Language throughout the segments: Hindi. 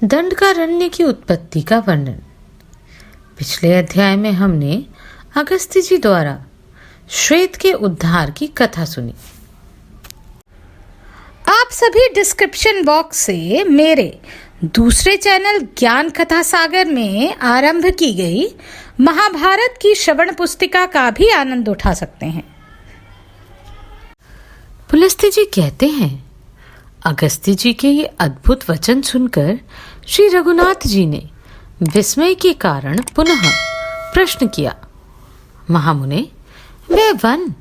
दंडकारण्य की उत्पत्ति का वर्णन। पिछले अध्याय में हमने अगस्त्य जी द्वारा श्वेत के उद्धार की कथा सुनी। आप सभी डिस्क्रिप्शन बॉक्स से मेरे दूसरे चैनल ज्ञान कथा सागर में आरंभ की गई महाभारत की श्रवण पुस्तिका का भी आनंद उठा सकते हैं। पुलस्त्य जी कहते हैं, अगस्त्य जी के ये अद्भुत वचन सुनकर श्री रघुनाथ जी ने विस्मय के कारण पुनः प्रश्न किया, महामुने, वह वन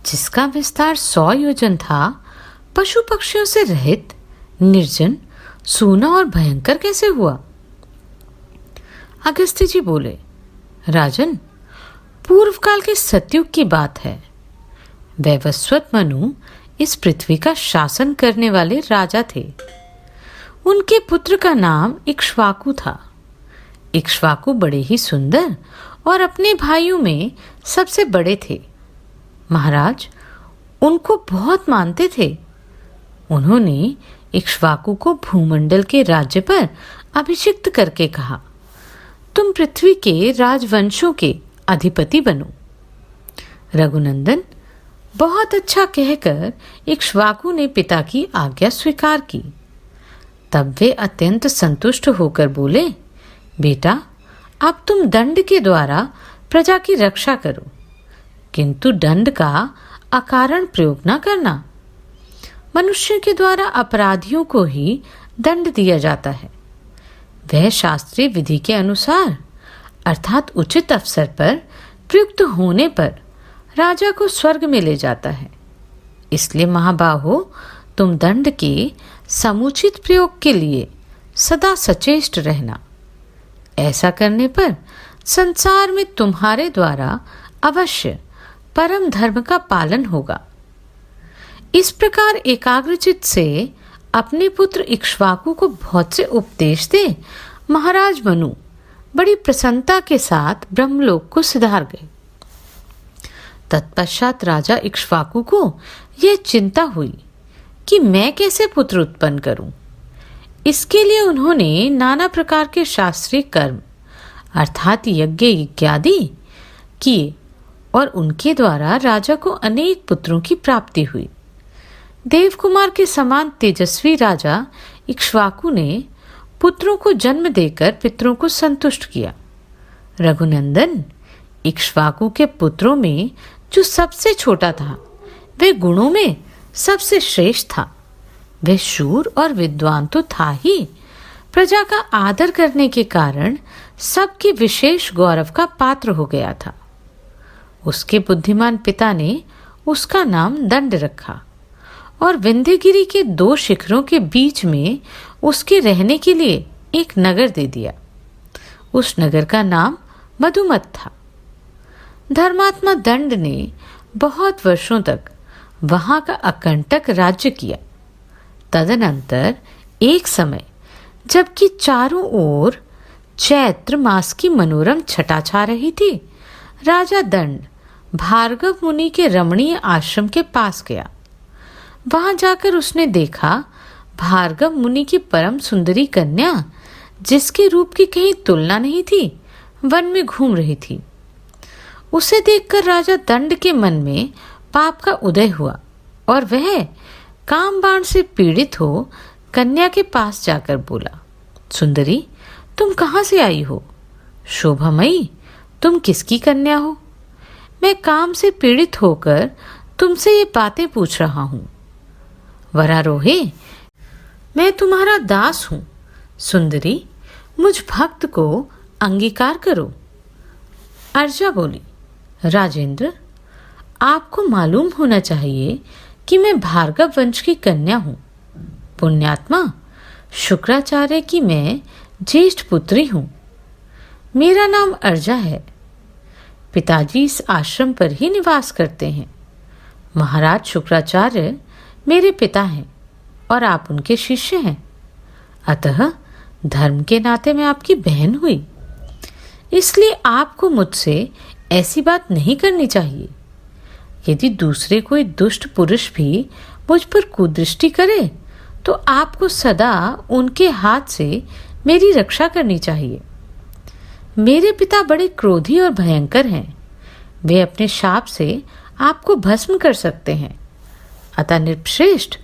जिसका विस्तार 100 योजन था, पशु पक्षियों से रहित, निर्जन, सूना और भयंकर कैसे हुआ? अगस्त्य जी बोले, राजन, पूर्व काल के सतयुग की बात है। वैवस्वत मनु इस पृथ्वी का शासन करने वाले राजा थे। उनके पुत्र का नाम इक्ष्वाकु था। इक्ष्वाकु बड़े ही सुंदर और अपने भाइयों में सबसे बड़े थे। महाराज उनको बहुत मानते थे। उन्होंने इक्ष्वाकु को भूमंडल के राज्य पर अभिषिक्त करके कहा, तुम पृथ्वी के राजवंशों के अधिपति बनो। रघुनंदन बहुत अच्छा कहकर इक्ष्वाकु ने पिता की आज्ञा स्वीकार की। तब वे अत्यंत संतुष्ट होकर बोले, बेटा, अब तुम दंड के द्वारा प्रजा की रक्षा करो, किंतु दंड का अकारण प्रयोग न करना। मनुष्य के द्वारा अपराधियों को ही दंड दिया जाता है। वह शास्त्रीय विधि के अनुसार अर्थात उचित अवसर पर प्रयुक्त होने पर राजा को स्वर्ग में ले जाता है। इसलिए महाबाहो, तुम दंड के समुचित प्रयोग के लिए सदा सचेष्ट रहना। ऐसा करने पर संसार में तुम्हारे द्वारा अवश्य परम धर्म का पालन होगा। इस प्रकार एकाग्रचित से अपने पुत्र इक्ष्वाकु को बहुत से उपदेश दे महाराज मनु बड़ी प्रसन्नता के साथ ब्रह्मलोक को सिधार गए। तत्पश्चात राजा इक्ष्वाकु को यह चिंता हुई कि मैं कैसे पुत्र उत्पन्न करूं। इसके लिए उन्होंने नाना प्रकार के शास्त्रीय कर्म अर्थात यज्ञ इत्यादि किए और उनके द्वारा राजा को अनेक पुत्रों की प्राप्ति हुई। देवकुमार के समान तेजस्वी राजा इक्ष्वाकु ने पुत्रों को जन्म देकर पितरों को संतुष्ट किया। रघुनंदन, इक्ष्वाकु के पुत्रों में जो सबसे छोटा था, वह गुणों में सबसे श्रेष्ठ था। वह शूर और विद्वान तो था ही, प्रजा का आदर करने के कारण सबके विशेष गौरव का पात्र हो गया था। उसके बुद्धिमान पिता ने उसका नाम दंड रखा और विंध्यगिरि के 2 शिखरों के बीच में उसके रहने के लिए एक नगर दे दिया। उस नगर का नाम मधुमत था। धर्मात्मा दंड ने बहुत वर्षों तक वहां का अकंटक राज्य किया। तदनंतर एक समय जबकि चारों ओर चैत्र मास की मनोरम छटा छा रही थी, राजा दंड भार्गव मुनि के रमणीय आश्रम के पास गया। वहां जाकर उसने देखा भार्गव मुनि की परम सुंदरी कन्या, जिसके रूप की कहीं तुलना नहीं थी, वन में घूम रही थी। उसे देखकर राजा दंड के मन में पाप का उदय हुआ और वह काम बाण से पीड़ित हो कन्या के पास जाकर बोला, सुंदरी, तुम कहाँ से आई हो? शोभामयी, तुम किसकी कन्या हो? मैं काम से पीड़ित होकर तुमसे ये बातें पूछ रहा हूँ। वरारोहे, मैं तुम्हारा दास हूँ। सुंदरी, मुझ भक्त को अंगीकार करो। अर्जा बोली, राजेंद्र, आपको मालूम होना चाहिए कि मैं भार्गव वंश की कन्या हूँ। पुण्यात्मा, शुक्राचार्य की मैं ज्येष्ठ पुत्री हूँ। मेरा नाम अर्जा है। पिताजी इस आश्रम पर ही निवास करते हैं। महाराज शुक्राचार्य मेरे पिता हैं और आप उनके शिष्य हैं। अतः धर्म के नाते मैं आपकी बहन हुई। इसलिए आपको मुझसे ऐसी बात नहीं करनी चाहिए। यदि दूसरे कोई दुष्ट पुरुष भी मुझ पर कुदृष्टि करे तो आपको सदा उनके हाथ से मेरी रक्षा करनी चाहिए। मेरे पिता बड़े क्रोधी और भयंकर हैं। वे अपने शाप से आपको भस्म कर सकते हैं। अतः नृपश्रेष्ठ,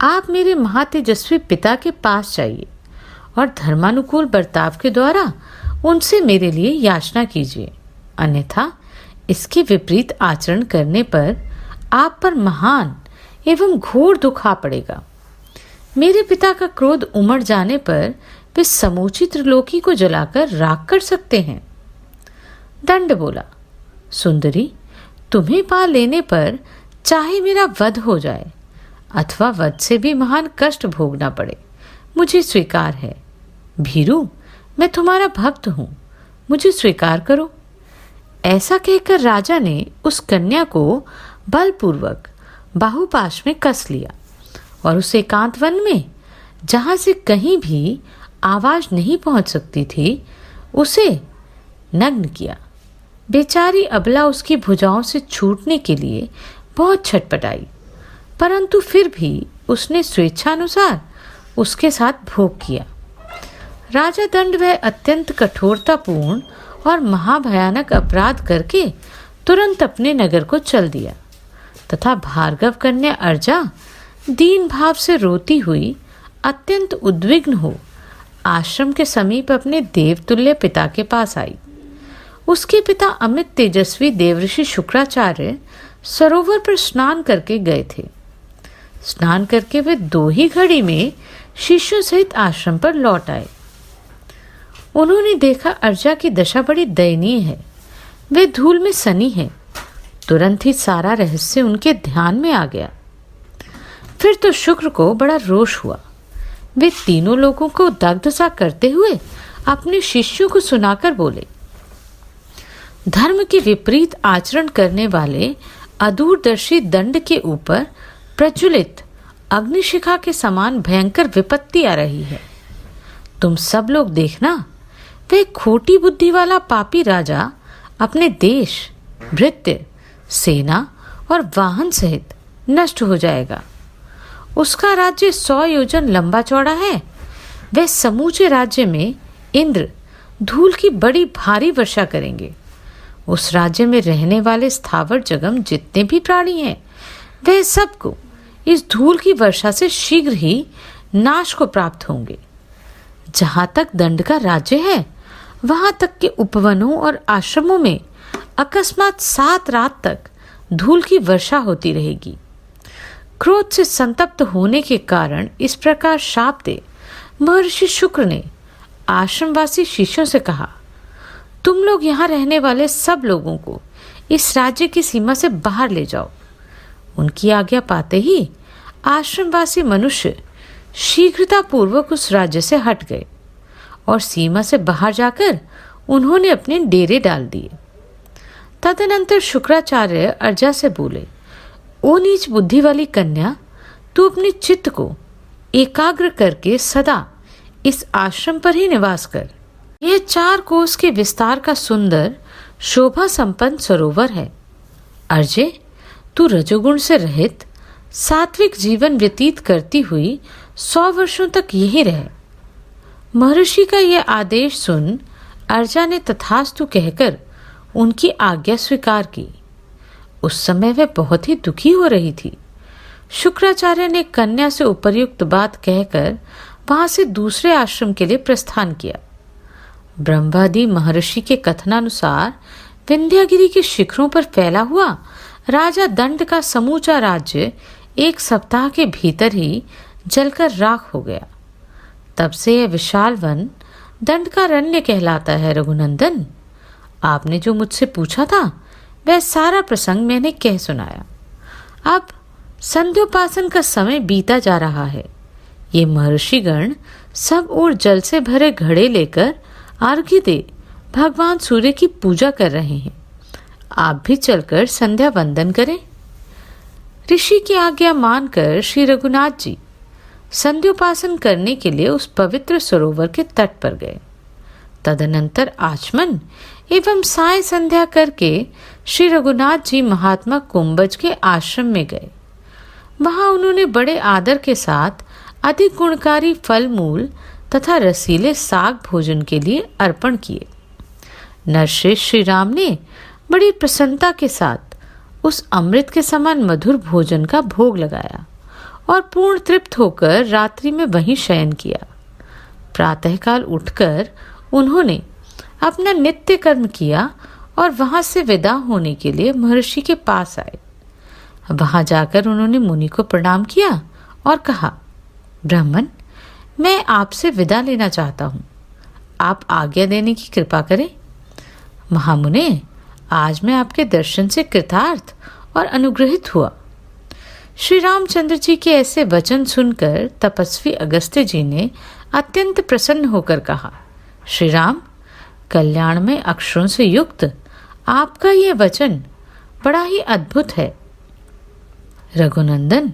आप मेरे महातेजस्वी पिता के पास जाइए और धर्मानुकूल बर्ताव के द्वारा उनसे मेरे लिए याचना कीजिए, अन्यथा इसके विपरीत आचरण करने पर आप पर महान एवं घोर दुख आ पड़ेगा। मेरे पिता का क्रोध उमड़ जाने पर वे समूची त्रिलोकी को जलाकर राख कर सकते हैं। दंड बोला, सुंदरी, तुम्हें पा लेने पर चाहे मेरा वध हो जाए अथवा वध से भी महान कष्ट भोगना पड़े, मुझे स्वीकार है। भीरू, मैं तुम्हारा भक्त हूं, मुझे स्वीकार करो। ऐसा कहकर राजा ने उस कन्या को बलपूर्वक बाहुपाश में कस लिया और उस एकांत वन में, जहां से कहीं भी आवाज नहीं पहुंच सकती थी, उसे नग्न किया। बेचारी अबला उसकी भुजाओं से छूटने के लिए बहुत छटपटाई, परंतु फिर भी उसने स्वेच्छानुसार उसके साथ भोग किया। राजा दंड वह अत्यंत कठोरतापूर्ण और महाभयानक अपराध करके तुरंत अपने नगर को चल दिया तथा भार्गव कन्या अर्जा दीन भाव से रोती हुई अत्यंत उद्विग्न हो आश्रम के समीप अपने देवतुल्य पिता के पास आई। उसके पिता अमित तेजस्वी देवऋषि शुक्राचार्य सरोवर पर स्नान करके गए थे। स्नान करके वे 2 ही घड़ी में शिष्यों सहित आश्रम पर लौट आए। उन्होंने देखा अर्जा की दशा बड़ी दयनीय है, वे धूल में सनी है। तुरंत ही सारा रहस्य उनके ध्यान में आ गया। फिर तो शुक्र को बड़ा रोष हुआ। वे तीनों लोगों को दग्ध सा करते हुए अपने शिष्यों को सुनाकर बोले, धर्म के विपरीत आचरण करने वाले अदूरदर्शी दंड के ऊपर प्रज्वलित अग्निशिखा के समान भयंकर विपत्ति आ रही है। तुम सब लोग देखना, वह खोटी बुद्धि वाला पापी राजा अपने देश, भृत्य, सेना और वाहन सहित नष्ट हो जाएगा। उसका राज्य 100 योजन लंबा चौड़ा है। वह समूचे राज्य में इंद्र धूल की बड़ी भारी वर्षा करेंगे। उस राज्य में रहने वाले स्थावर जगम जितने भी प्राणी हैं, वह सबको इस धूल की वर्षा से शीघ्र ही नाश को प्राप्त होंगे। जहां तक दंड का राज्य है, वहां तक के उपवनों और आश्रमों में अकस्मात 7 रात तक धूल की वर्षा होती रहेगी। क्रोध से संतप्त होने के कारण इस प्रकार शाप दे महर्षि शुक्र ने आश्रमवासी शिष्यों से कहा, तुम लोग यहाँ रहने वाले सब लोगों को इस राज्य की सीमा से बाहर ले जाओ। उनकी आज्ञा पाते ही आश्रमवासी मनुष्य शीघ्रता पूर्वक उस राज्य से हट गए और सीमा से बाहर जाकर उन्होंने अपने डेरे डाल दिए। तदनंतर शुक्राचार्य अर्जा से बोले, ओ नीच बुद्धि वाली कन्या, तू अपने चित्त को एकाग्र करके सदा इस आश्रम पर ही निवास कर। यह 4 कोस के विस्तार का सुंदर शोभा संपन्न सरोवर है। अर्जे, तू रजोगुण से रहित सात्विक जीवन व्यतीत करती हुई 100 वर्षों तक यहीं रह। महर्षि का यह आदेश सुन अर्जा ने तथास्तु कहकर उनकी आज्ञा स्वीकार की। उस समय वह बहुत ही दुखी हो रही थी। शुक्राचार्य ने कन्या से उपर्युक्त बात कहकर वहां से दूसरे आश्रम के लिए प्रस्थान किया। ब्रह्मादि महर्षि के कथनानुसार विंध्यागिरी के शिखरों पर फैला हुआ राजा दंड का समूचा राज्य 1 सप्ताह के भीतर ही जलकर राख हो गया। तब से यह विशाल वन दंड का रण्य कहलाता है। रघुनंदन, आपने जो मुझसे पूछा था वह सारा प्रसंग मैंने कह सुनाया। अब संध्योपासन का समय बीता जा रहा है। ये महर्षिगण सब ओर जल से भरे घड़े लेकर अर्घ्य दे भगवान सूर्य की पूजा कर रहे हैं। आप भी चलकर संध्या वंदन करें। ऋषि की आज्ञा मानकर श्री रघुनाथ जी संध्योपासन करने के लिए उस पवित्र सरोवर के तट पर गए। तदनंतर आचमन एवं साय संध्या करके श्री रघुनाथ जी महात्मा कुंभज के आश्रम में गए। वहां उन्होंने बड़े आदर के साथ अधिक गुणकारी फल मूल तथा रसीले साग भोजन के लिए अर्पण किए। नरश्रेष्ठ श्री राम ने बड़ी प्रसन्नता के साथ उस अमृत के समान मधुर भोजन का भोग लगाया और पूर्ण तृप्त होकर रात्रि में वहीं शयन किया। प्रातःकाल उठकर उन्होंने अपना नित्य कर्म किया और वहां से विदा होने के लिए महर्षि के पास आए। वहां जाकर उन्होंने मुनि को प्रणाम किया और कहा, ब्राह्मण, मैं आपसे विदा लेना चाहता हूँ, आप आज्ञा देने की कृपा करें। महामुने, आज मैं आपके दर्शन से कृतार्थ और अनुग्रहित हुआ। श्री रामचंद्र जी के ऐसे वचन सुनकर तपस्वी अगस्त्य जी ने अत्यंत प्रसन्न होकर कहा, श्री राम, कल्याण में अक्षरों से युक्त आपका ये वचन बड़ा ही अद्भुत है। रघुनंदन,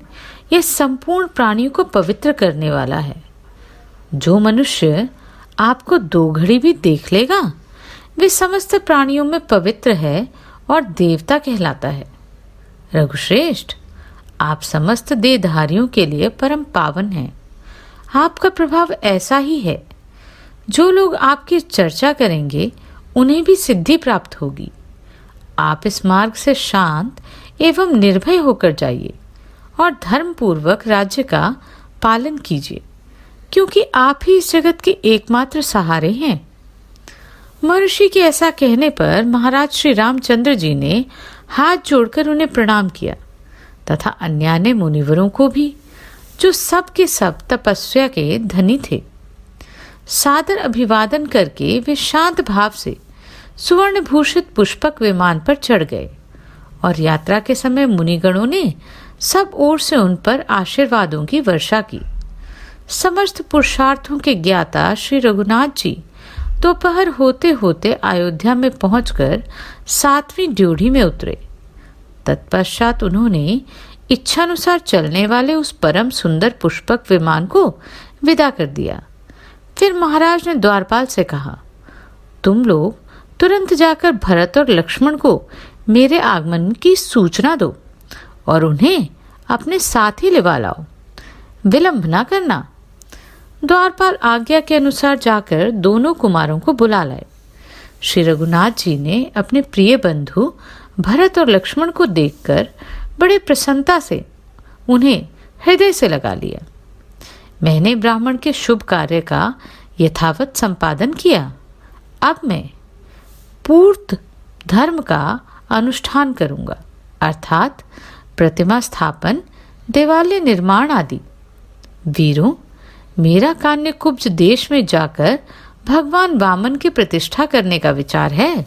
यह संपूर्ण प्राणियों को पवित्र करने वाला है। जो मनुष्य आपको 2 घड़ी भी देख लेगा वे समस्त प्राणियों में पवित्र है और देवता कहलाता है। रघुश्रेष्ठ, आप समस्त देहधारियों के लिए परम पावन हैं। आपका प्रभाव ऐसा ही है, जो लोग आपकी चर्चा करेंगे उन्हें भी सिद्धि प्राप्त होगी। आप इस मार्ग से शांत एवं निर्भय होकर जाइए और धर्म पूर्वक राज्य का पालन कीजिए, क्योंकि आप ही इस जगत के एकमात्र सहारे हैं। महर्षि के ऐसा कहने पर महाराज श्री रामचंद्र जी ने हाथ जोड़कर उन्हें प्रणाम किया तथा अन्यान्य मुनिवरों को भी, जो सब के सब तपस्या के धनी थे। सादर अभिवादन करके वे शांत भाव से सुवर्ण भूषित पुष्पक विमान पर चढ़ गए और यात्रा के समय मुनिगणों ने सब ओर से उन पर आशीर्वादों की वर्षा की। समस्त पुरुषार्थों के ज्ञाता श्री रघुनाथ जी दोपहर होते होते अयोध्या में पहुंचकर 7वीं ड्योढ़ी में उतरे। तत्पश्चात उन्होंने इच्छानुसार चलने वाले उस परम सुंदर पुष्पक विमान को विदा कर दिया। फिर महाराज ने द्वारपाल से कहा, तुम लोग तुरंत जाकर भरत और लक्ष्मण को मेरे आगमन की सूचना दो और उन्हें अपने साथ ही लिवा लाओ, विलंब न करना। द्वारपाल आज्ञा के अनुसार जाकर दोनों कुमारों को बुला लाए। श्री रघुनाथ जी ने अपने प्रिय बंधु भरत और लक्ष्मण को देखकर बड़े प्रसन्नता से उन्हें हृदय से लगा लिया। मैंने ब्राह्मण के शुभ कार्य का यथावत संपादन किया। अब मैं पूर्ण धर्म का अनुष्ठान करूंगा, अर्थात प्रतिमा स्थापन, देवालय निर्माण आदि। वीरों, मेरा कान्य कुब्ज देश में जाकर भगवान वामन की प्रतिष्ठा करने का विचार है।